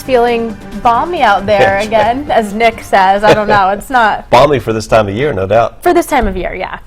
feeling balmy out there again, as Nick says. I don't know. It's not balmy for this time of year, no doubt. For this time of year, yeah.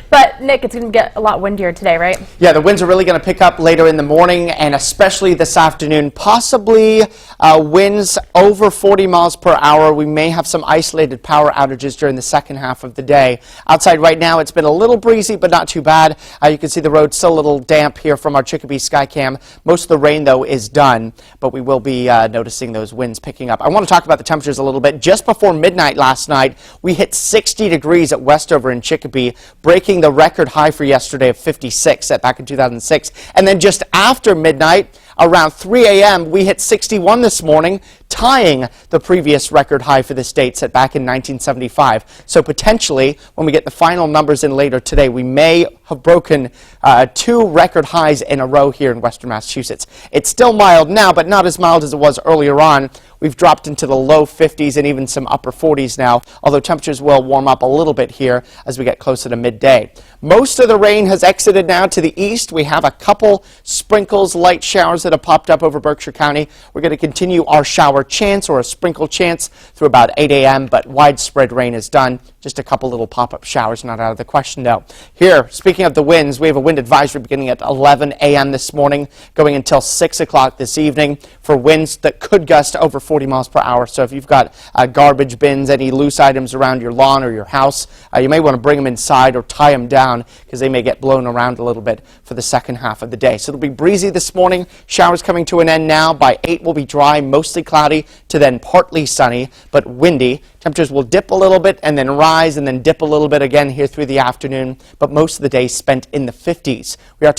But, Nick, it's going to get a lot windier today, right? Yeah, the winds are really going to pick up later in the morning and especially this afternoon. Possibly winds over 40 miles per hour. We may have some isolated power outages during the second half of the day. Outside right now, it's been a little breezy, but not too bad. You can see the road still a little damp here from our Chicopee Skycam. Most of the rain, though, is done, but we will be noticing those winds picking up. I want to talk about the temperatures a little bit. Just before midnight last night, we hit 60 degrees at Westover in Chicopee, breaking the record high for yesterday of 56 set back in 2006. And then just after midnight, around 3 a.m., we hit 61 this morning, tying the previous record high for this date set back in 1975. So potentially, when we get the final numbers in later today, we may have broken 2 record highs in a row here in western Massachusetts. It's still mild now, but not as mild as it was earlier on. We've dropped into the low 50s and even some upper 40s now, although temperatures will warm up a little bit here as we get closer to midday. Most of the rain has exited now to the east. We have a couple sprinkles, light showers that have popped up over Berkshire County. We're going to continue our shower chance or a sprinkle chance through about 8 a.m., but widespread rain is done. Just a couple little pop-up showers, not out of the question, though. Here, speaking of the winds, we have a wind advisory beginning at 11 a.m. this morning, going until 6 o'clock this evening for winds that could gust over 40 miles per hour. So if you've got garbage bins, any loose items around your lawn or your house, you may want to bring them inside or tie them down because they may get blown around a little bit for the second half of the day. So it'll be breezy this morning. Showers coming to an end now. By 8 will be dry, mostly cloudy, to then partly sunny, but windy. Temperatures will dip a little bit and then rise and then dip a little bit again here through the afternoon, but most of the day spent in the 50s. We are